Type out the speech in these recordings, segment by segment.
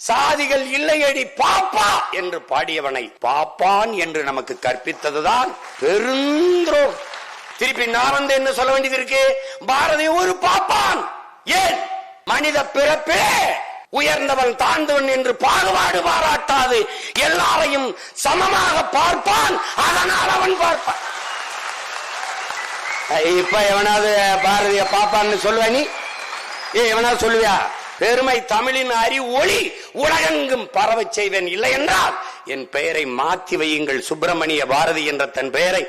சாதிகள் இல்லையடி பாப்பா என்று பாடியவனை பாப்பான் என்று நமக்கு கற்பித்ததுதான் பெருந்தோம். திருப்பி நான் வந்து என்ன சொல்ல வேண்டியது இருக்கு? பாரதி ஒரு பாப்பான். ஏன்? மனித பிறப்பே உயர்ந்தவன் தாழ்ந்தவன் என்று பாகுபாடு பாராட்டாது எல்லாரையும் சமமாக பார்ப்பான். அதனால் அவன் பார்ப்பான். இப்ப எவனாவது பாரதிய பாப்பான்னு சொல்லுவ? நீ எவனாவது சொல்லுவியா? பெருமை தமிழின் ஒளி உலகெங்கும் பரவ செய்வேன். இல்லை என்றால் என் பெயரை மாற்றி வையுங்கள், சுப்பிரமணிய பாரதி என்ற தன் பெயரை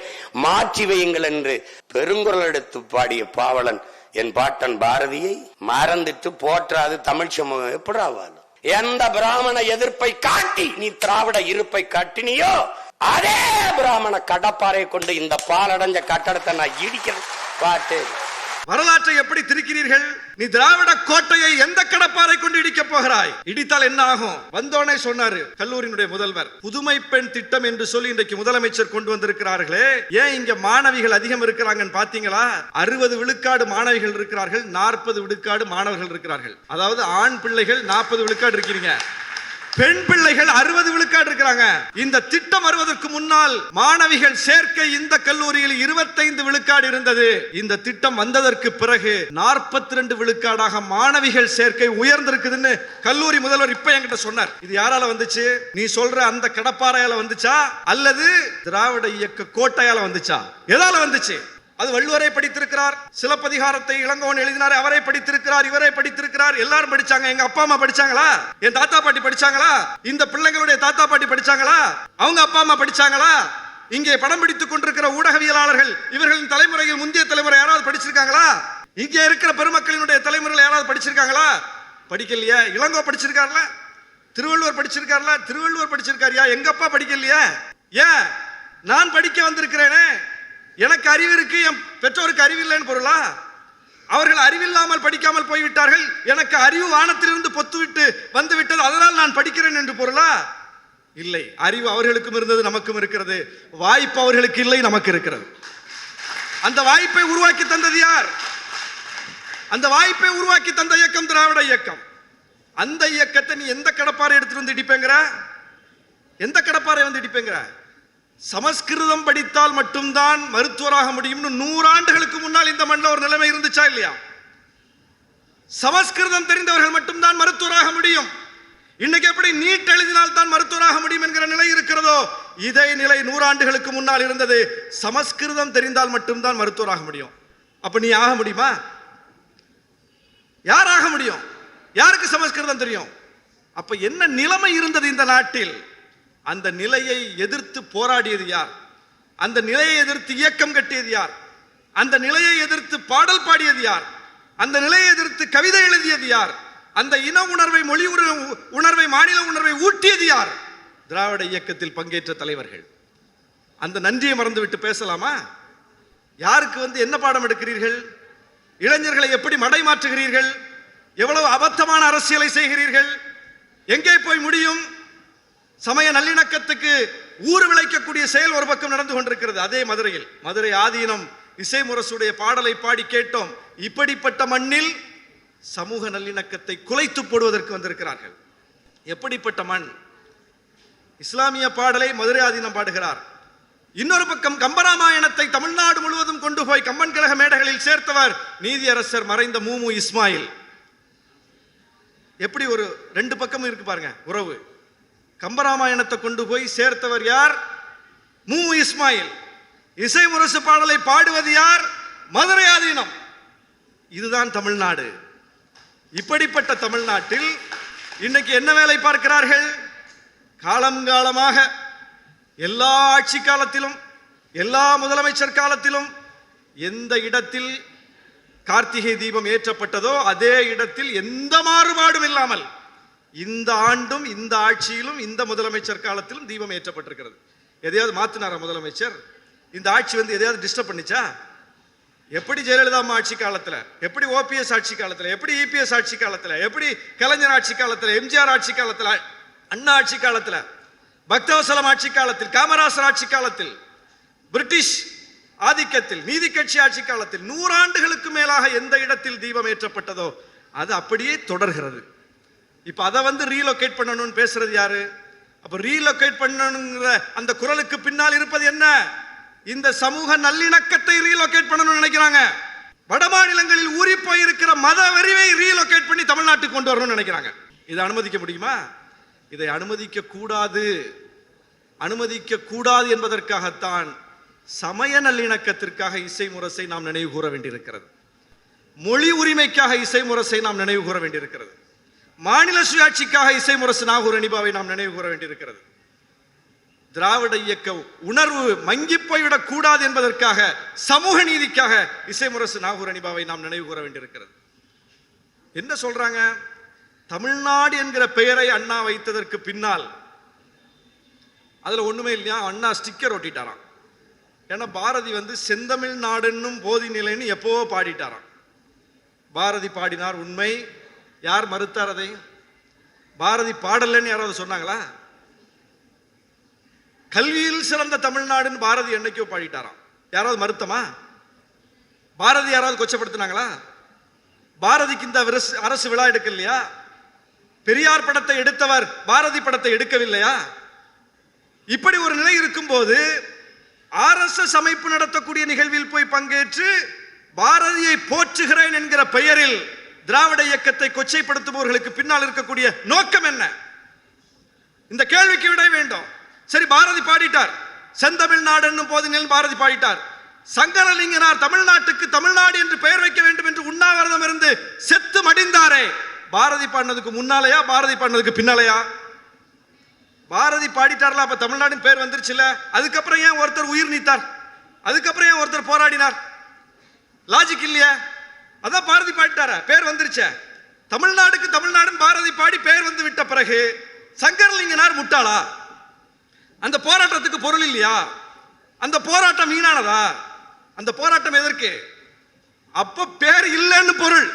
மாற்றி வையுங்கள் என்று பெருங்குரல் எடுத்து பாடிய பாவலன் என் பாட்டன் பாரதியை மறந்துட்டு போற்றாது தமிழ் சமூகம் எப்படி ஆவாலும்? எந்த பிராமண எதிர்ப்பை காட்டி நீ திராவிட இருப்பை காட்டினியோ அதே பிராமண கடப்பாறை கொண்டு இந்த பாலடைஞ்ச கட்டடத்தை நான் இடிக்கிறேன். பாட்டு வரலாற்றை எப்படி திரிக்கிறீர்கள்? நீ திராவிட கோட்டையை எந்த கடப்பாறை கொண்டு இடிக்க போகிறாய்? இடித்தால் என்ன ஆகும்? வந்தோனே சொன்னாரு கல்லூரியினுடைய முதல்வர், புதுமை பெண் திட்டம் என்று சொல்லி இன்றைக்கு முதலமைச்சர் கொண்டு வந்திருக்கிறார்களே, ஏன் இங்க மாணவிகள் அதிகம் இருக்கிறாங்கன்னு பாத்தீங்களா? 60 விழுக்காடு மாணவிகள் இருக்கிறார்கள், 40 விழுக்காடு மாணவர்கள் இருக்கிறார்கள். அதாவது ஆண் பிள்ளைகள் 40 விழுக்காடு இருக்கிறீங்க, பெண் பிள்ளைகள் 60 விழுக்காடு இருக்கிறாங்க. இந்த திட்டம் வருவதற்கு முன்னால் மாணவிகள் சேர்க்கை இந்த கல்லூரியில் 25 விழுக்காடு இருந்தது. இந்த திட்டம் வந்ததற்கு பிறகு 42 விழுக்காடாக மாணவிகள் சேர்க்கை உயர்ந்திருக்குதுன்னு கல்லூரி முதல்வர் இப்ப என்கிட்ட சொன்னார். இது யாரால வந்துச்சு? நீ சொல்ற அந்த கடப்பாறையால வந்துச்சா அல்லது திராவிட இயக்க கோட்டையால வந்துச்சா? எதால வந்துச்சு? அது வள்ளுவரை படித்திருக்கிறார், சிலப்பதிகாரத்தை இளங்கோவன் எழுதினார், அவரை படித்திருக்கிறார், இவரை படித்திருக்கிறார், எல்லாரும் படிச்சாங்க. எங்க அப்பா அம்மா படிச்சாங்களா? என் தாத்தா பாட்டி படிச்சாங்களா? இந்த பிள்ளைங்களுடைய தாத்தா பாட்டி படிச்சாங்களா? அவங்க அப்பா அம்மா படிச்சாங்களா? இங்கே படம் பிடித்துக் கொண்டிருக்கிற ஊடகவியலாளர்கள் இவர்களின் தலைமுறையில் முந்தைய தலைமுறை யாராவது படிச்சிருக்காங்களா? இங்கே இருக்கிற பெருமக்களினுடைய தலைமுறையில் யாராவது படிச்சிருக்காங்களா? படிக்கலையா? இளங்கோ படிச்சிருக்காருல, திருவள்ளுவர் படிச்சிருக்காருல, திருவள்ளுவர் படிச்சிருக்காரியா? எங்க அப்பா படிக்கலையா? ஏன் நான் படிக்க வந்திருக்கிறேனே, எனக்கு அறிவு இருக்கு, என் பெற்றோருக்கு அறிவு இல்லைன்னு பொருளா? அவர்கள் அறிவில்லாமல் படிக்காமல் போய்விட்டார்கள், எனக்கு அறிவு வானத்திலிருந்து பொத்துவிட்டு வந்து விட்டது, அதனால் நான் படிக்கிறேன் என்று பொருளா? இல்லை. அறிவு அவர்களுக்கும் இருந்தது, நமக்கும் இருக்கிறது. வாய்ப்பு அவர்களுக்கு இல்லை, நமக்கு இருக்கிறது. அந்த வாய்ப்பை உருவாக்கி தந்தது யார்? அந்த வாய்ப்பை உருவாக்கி தந்த இயக்கம் திராவிட இயக்கம். அந்த இயக்கத்தை நீ எந்த கடப்பாறை எடுத்துட்டு வந்து இடிப்பேங்கிற? எந்த கடப்பாறை வந்து இடிப்பேங்கிற? சமஸ்கிருதம் படித்தால் மட்டும்தான் மருத்துவராக முடியும்னு 100 ஆண்டுகளுக்கு முன்னால் இந்த மண்ணில் ஒரு நிலைமை இருந்துச்சா இல்லையா? சமஸ்கிருதம் தெரிந்தவர்கள் மட்டும்தான் மருத்துவராக முடியும். இன்னைக்கு எப்படி நீட் எழுதினால் தான் மருத்துவராக முடியும் என்கிற நிலை இருக்கிறதோ, இதே நிலை 100 ஆண்டுகளுக்கு முன்னால் இருந்தது. சமஸ்கிருதம் தெரிந்தால் மட்டும்தான் மருத்துவராக முடியும். அப்ப நீ ஆக முடியுமா? யார் ஆக முடியும்? யாருக்கு சமஸ்கிருதம் தெரியும்? அப்ப என்ன நிலைமை இருந்தது இந்த நாட்டில்? அந்த நிலையை எதிர்த்து போராடியது யார்? அந்த நிலையை எதிர்த்து இயக்கம் கட்டியது யார்? அந்த நிலையை எதிர்த்து பாடல் பாடியது யார்? அந்த நிலையை எதிர்த்து கவிதை எழுதியது யார்? அந்த இன உணர்வை, மொழி உணர்வை, மாநில உணர்வை ஊட்டியது யார்? திராவிட இயக்கத்தில் பங்கேற்ற தலைவர்கள். அந்த நன்றியை மறந்துவிட்டு பேசலாமா? யாருக்கு என்ன பாடம் எடுக்கிறீர்கள்? இளைஞர்களை எப்படி மடை மாற்றுகிறீர்கள்? எவ்வளவு அபத்தமான அரசியலை செய்கிறீர்கள்? எங்கே போய் முடியும்? சமய நல்லிணக்கத்துக்கு ஊறு விளைக்கக்கூடிய செயல் ஒரு பக்கம் நடந்து கொண்டிருக்கிறது. அதே மதுரையில், மதுரை ஆதீனம் இசை முரசுடைய பாடலை பாடி கேட்டோம். இப்படிப்பட்ட மண்ணில் சமூக நல்லிணக்கத்தை குலைத்து போடுவதற்கு வந்திருக்கிறார்கள். எப்படிப்பட்ட மண்? இஸ்லாமிய பாடலை மதுரை ஆதீனம் பாடுகிறார். இன்னொரு பக்கம் கம்பராமாயணத்தை தமிழ்நாடு முழுவதும் கொண்டு போய் கம்பன் கழக மேடைகளில் சேர்த்தவர் நீதியரசர் மறைந்த மூமு இஸ்மாயில். எப்படி ஒரு 2 பக்கம் இருக்கு பாருங்க உறவு. கம்பராமாயணத்தை கொண்டு போய் சேர்த்தவர் யார்? மூமு இஸ்மாயில். இசை முரசு பாடலை பாடுவது யார்? மதுரை ஆதீனம். இதுதான் தமிழ்நாடு. இப்படிப்பட்ட தமிழ்நாட்டில் இன்னைக்கு என்ன வேலை பார்க்கிறார்கள்? காலங்காலமாக எல்லா ஆட்சி காலத்திலும், எல்லா முதலமைச்சர் காலத்திலும் எந்த இடத்தில் கார்த்திகை தீபம் ஏற்றப்பட்டதோ அதே இடத்தில் எந்த மாறுபாடும் இல்லாமல் இந்த ஆண்டும், இந்த ஆட்சியிலும், இந்த முதலமைச்சர் காலத்திலும் தீபம் ஏற்றப்பட்டிருக்கிறது. எதையாவது மாத்தினாரா முதலமைச்சர்? இந்த ஆட்சி எதையாவது டிஸ்டர்ப் பண்ணிச்சா? எப்படி ஜெயலலிதா அம்மா ஆட்சி காலத்துல, எப்படி ஓபிஎஸ் ஆட்சி காலத்துல, எப்படி இபிஎஸ் ஆட்சி காலத்துல, எப்படி கலைஞர் ஆட்சி காலத்துல, எம்ஜிஆர் ஆட்சி காலத்துல, அண்ணா ஆட்சி காலத்துல, பக்தவசலம் ஆட்சி காலத்தில், காமராசர் ஆட்சி காலத்தில், பிரிட்டிஷ் ஆதிக்கத்தில், நீதி கட்சி ஆட்சி காலத்தில் 100 ஆண்டுகளுக்கு மேலாக எந்த இடத்தில் தீபம் ஏற்றப்பட்டதோ அது அப்படியே தொடர்கிறது. இப்ப அதை வந்து ரீலோகேட் பண்ணணும்னு பேசுறது யாரு? அப்ப ரீலோகேட் பண்ணணுங்கிற அந்த குரலுக்கு பின்னால் இருப்பது என்ன? இந்த சமூக நல்லிணக்கத்தை ரீலோகேட் பண்ணணும்னு நினைக்கிறாங்க. வட மாநிலங்களில் ஊறி போயிருக்கிற மத வெறிவை ரீலோகேட் பண்ணி தமிழ்நாட்டுக்கு கொண்டு வரணும்னு நினைக்கிறாங்க. இதை அனுமதிக்க முடியுமா? இதை அனுமதிக்க கூடாது. அனுமதிக்க கூடாது என்பதற்காகத்தான் சமய நல்லிணக்கத்திற்காக இசை முரசை நாம் நினைவு கூற வேண்டியிருக்கிறது. மொழி உரிமைக்காக இசை முரசை நாம் நினைவு கூற வேண்டியிருக்கிறது. மாநில சுயாட்சிக்காக இசை முரசு நாகூர் அனிபாவை நாம் நினைவு கூற வேண்டியிருக்கிறது. திராவிட இயக்க உணர்வு மங்கி போய்விடக் கூடாது என்பதற்காக, சமூக நீதிக்காக இசை முரசு நாகூர் அனிபாவை நாம் நினைவு கூற வேண்டியிருக்கிறது. என்ன சொல்றாங்க? தமிழ்நாடு என்கிற பெயரை அண்ணா வைத்ததற்கு பின்னால் அதுல ஒண்ணுமே இல்லையா, அண்ணா ஸ்டிக்கர் ஒட்டிட்டாராம். ஏன்னா பாரதி வந்து செந்தமிழ் நாடுன்னும் போதி நிலைன்னு எப்பவோ பாடிட்டாராம். பாரதி பாடினார், உண்மை. யார் மறுத்தார் அதை? பாரதி பாடலன்னு யாராவது சொன்னாங்களா? கல்வியில் சிறந்த தமிழ்நாடுன்னு பாரதி என்னைக்கோ பாடிட்டாராம். யாராவது மறுத்தமா? பாரதி யாராவது கொச்சப்படுத்தினாங்களா? பாரதிக்கு இந்த அரசு விழா எடுக்கலையா? பெரியார் படத்தை எடுத்தவர் பாரதி படத்தை எடுக்கவில்லையா? இப்படி ஒரு நிலை இருக்கும் போது RSS அமைப்பு நடத்தக்கூடிய நிகழ்வில் போய் பங்கேற்று பாரதியை போற்றுகிறேன் என்கிற பெயரில் திராவிட இயக்கத்தை கொச்சைப்படுத்துபவர்களுக்கு பின்னால் இருக்கக்கூடிய நோக்கம் என்ன? இந்த கேள்விக்கு விட வேண்டும். சரி, பாரதி பாடிட்டார், செந்தமிழ்நாடு என்னும் போதினில் பாரதி பாடிட்டார். சங்கரலிங்கனார் தமிழ்நாட்டுக்கு தமிழ்நாடு என்று பெயர் வைக்க வேண்டும் என்று உண்ணாவிரதம் இருந்து செத்து மடிந்தாரே, பாரதி பாடினதுக்கு முன்னாலேயா பாரதி பாடினதுக்கு பின்னாலேயா? பாரதி பாடிட்டார்ல, அப்ப தமிழ்நாடு பேர் வந்துருச்சுல. அதுக்கப்புறம் ஏன் ஒருத்தர் உயிர் நீத்தார்? அதுக்கப்புறம் ஏன் ஒருத்தர் போராடினார்? லாஜிக் இல்லையா? அதான் பாரதி பாடிட்டார, பேர் வந்துருச்ச. தமிழ்நாடுக்கு தமிழ்நாடு பாரதி பாடி பெயர் வந்து விட்ட பிறகு சங்கரலிங்கனார் முட்டாளா? அந்த போராட்டத்துக்கு பொருள் இல்லையா? அந்த போராட்டம் வீணானதா? அந்த போராட்டம் எதற்கு? அப்ப பேர் இல்லைன்னு பொருள்.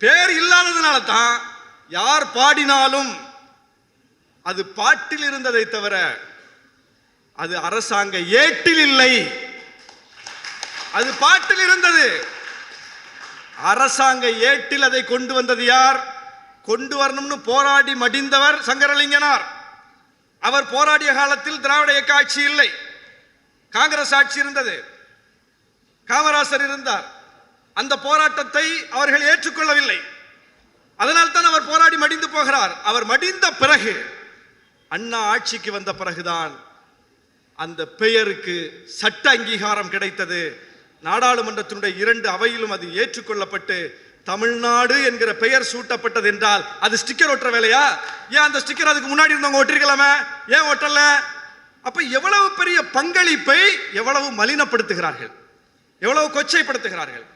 பேர் இல்லாததுனால தான் யார் பாடினாலும் அது பாட்டில் இருந்ததை தவிர அது அரசாங்க ஏட்டில் இல்லை. அது பாட்டில் இருந்தது. அரசாங்க ஏட்டில் அதை கொண்டு வந்தது யார்? கொண்டு வரணும்னு போராடி மடிந்தவர் சங்கரலிங்கனார். அவர் போராடிய காலத்தில் திராவிட இயக்க ஆட்சி இல்லை, காங்கிரஸ் ஆட்சி இருந்தது, காமராசர் இருந்தார். அந்த போராட்டத்தை அவர்கள் ஏற்றுக்கொள்ளவில்லை. அதனால் தான் அவர் போராடி மடிந்து போகிறார். அவர் மடிந்த பிறகு, அண்ணா ஆட்சிக்கு வந்த பிறகுதான் அந்த பெயருக்கு சட்ட அங்கீகாரம் கிடைத்தது. நாடாளுமன்றத்தினுடைய 2 அவையிலும் அது ஏற்றுக்கொள்ளப்பட்டு தமிழ்நாடு என்கிற பெயர் சூட்டப்பட்டது. என்றால் அது ஸ்டிக்கர் ஒட்டுற வேலையா? ஏன் அந்த ஸ்டிக்கர் அதுக்கு முன்னாடி இருந்தவங்க ஒட்டிருக்கலாமே, ஏன் ஒட்டல? அப்ப எவ்வளவு பெரிய பங்களிப்பை எவ்வளவு மலினப்படுத்துகிறார்கள், எவ்வளவு கொச்சைப்படுத்துகிறார்கள்.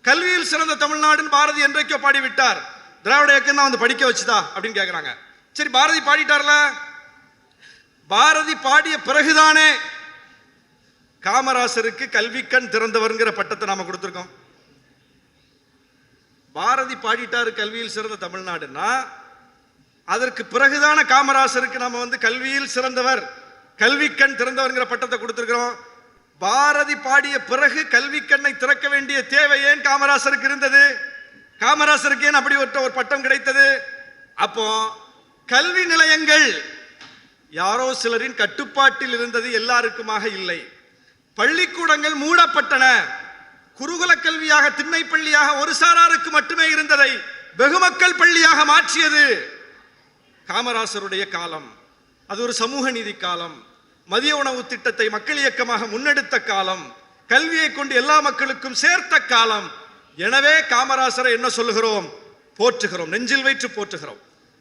கல்வியில் சிறந்த தமிழ்நாடுன்னு பாரதி என்றைக்கோ பாடிவிட்டார். திராவிட இயக்கம் தான் வந்து படிக்க வச்சுதா அப்படின்னு கேட்கிறாங்க. சரி, பாரதி பாடிட்டார்ல, பாரதி பாடிய பிறகுதானே காமராசருக்கு கல்விக்கண் திறந்தவர்ங்கிற பட்டத்தை நாம கொடுத்திருக்கோம். பாரதி பாடிட்டாரு கல்வியில் சிறந்த தமிழ்நாடுன்னா அதற்கு பிறகுதான காமராசருக்கு நாம வந்து கல்வியில் சிறந்தவர், கல்விக்கண் திறந்தவர்ங்கிற பட்டத்தை கொடுத்திருக்கிறோம். பாரதி பாடிய பிறகு கல்விக்கண்ணை திறக்க வேண்டிய தேவை ஏன் காமராசருக்கு இருந்தது? காமராசருக்கு ஏன் அப்படி ஒரு பட்டம் கிடைத்தது? அப்போ கல்வி நிலையங்கள் யாரோ சிலரின் கட்டுப்பாட்டில் இருந்தது, எல்லாருக்குமாக இல்லை. பள்ளிக்கூடங்கள் மூடப்பட்டன. குருகுல கல்வியாக திண்ணை பள்ளியாக ஒரு சாராருக்கு மட்டுமே இருந்ததை வெகுமக்கள் பள்ளியாக மாற்றியது காமராசருடைய காலம். அது ஒரு சமூக நீதி காலம். மதிய உணவு திட்டத்தை மக்கள் இயக்கமாக முன்னெடுத்த காலம். கல்வியை கொண்டு எல்லா மக்களுக்கும் சேர்த்த காலம். எனவே காமராசரை என்ன சொல்லுகிறோம்? போற்றுகிறோம், நெஞ்சில் வைத்து போற்றுகிறோம்.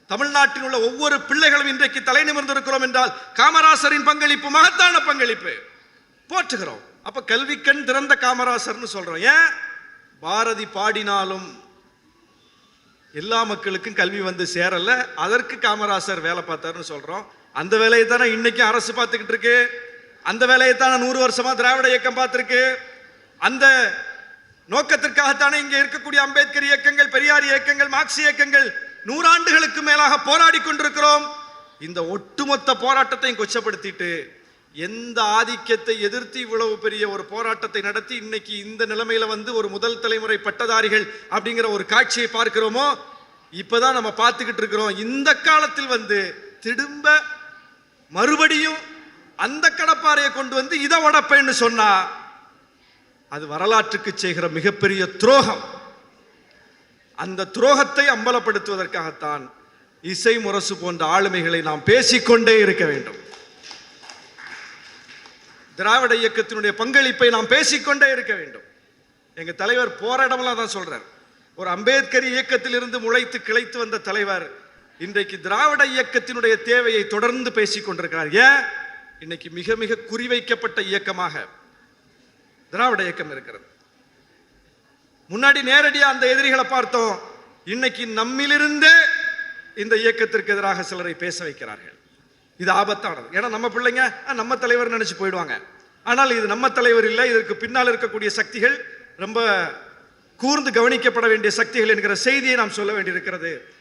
தமிழ்நாட்டில் உள்ள ஒவ்வொரு பிள்ளைகளும் இன்றைக்கு தலை நிமிர்ந்திருக்கிறோம் என்றால் காமராசரின் பங்களிப்பு மகத்தான பங்களிப்பு. போற்றுகிறோம். அப்ப கல்விக்கண் திறந்த காமராசர்னு சொல்றோம். ஏன்? பாரதி பாடினாலும் எல்லா மக்களுக்கும் கல்வி வந்து சேரல, அதற்கு காமராசர் வேலை பார்த்தாருன்னு சொல்றோம். அந்த வேலையை தானே இன்னைக்கு அரசு பார்த்துக்கிட்டு இருக்கு. அந்த வேலையை தானே 100 வருஷமா திராவிட இயக்கம் பார்த்திருக்கு. அந்த நோக்கத்திற்காகத்தானே இங்கே இருக்கக்கூடிய அம்பேத்கர் இயக்கங்கள், பெரியார் இயக்கங்கள், மார்க்ஸ் இயக்கங்கள் 100 ஆண்டுகளுக்கு மேலாக போராடி கொண்டிருக்கிறோம். இந்த ஒட்டுமொத்த போராட்டத்தையும் கொச்சப்படுத்திட்டு எந்த ஆதிக்கத்தை எதிர்த்து இவ்வளவு பெரிய ஒரு போராட்டத்தை நடத்தி இன்னைக்கு இந்த நிலைமையில வந்து ஒரு முதல் தலைமுறை பட்டதாரிகள் அப்படிங்கிற ஒரு காட்சியை பார்க்கிறோமோ, இப்பதான் நம்ம பார்த்துக்கிட்டு இருக்கிறோம். இந்த காலத்தில் வந்து திரும்ப மறுபடியும் அந்த கடப்பாறையை கொண்டு வந்து இதை உடைப்பேன்னு சொன்னா அது வரலாற்றுக்கு செய்கிற மிகப்பெரிய துரோகம். அந்த துரோகத்தை அம்பலப்படுத்துவதற்காகத்தான் இசை முரசு போன்ற ஆளுமைகளை நாம் பேசிக்கொண்டே இருக்க வேண்டும். திராவிட இயக்கத்தினுடைய பங்களிப்பை நாம் பேசிக்கொண்டே இருக்க வேண்டும். எங்க தலைவர் போற இடமெல்லாம் தான் சொல்றார். ஒரு அம்பேத்கர் இயக்கத்தில் இருந்து முளைத்து கிளைத்து வந்த தலைவர் இன்றைக்கு திராவிட இயக்கத்தினுடைய தேவையை தொடர்ந்து பேசிக் கொண்டிருக்கிறார். ஏன்? இன்னைக்கு மிக மிக குறிவைக்கப்பட்ட இயக்கமாக திராவிட இயக்கம் இருக்கிறது. முன்னாடி நேரடியா அந்த எதிரிகளை பார்த்தோம். இன்னைக்கு நம்மிலிருந்தே இந்த இயக்கத்திற்கு எதிராக சிலரை பேச வைக்கிறார்கள். இது ஆபத்தானது. ஏன்னா நம்ம பிள்ளைங்க நம்ம தலைவர் நினைச்சு போயிடுவாங்க. ஆனால் இது நம்ம தலைவர் இல்லை, இதற்கு பின்னால் இருக்கக்கூடிய சக்திகள் ரொம்ப கூர்ந்து கவனிக்கப்பட வேண்டிய சக்திகள் என்கிற செய்தியை நாம் சொல்ல வேண்டியிருக்கிறது.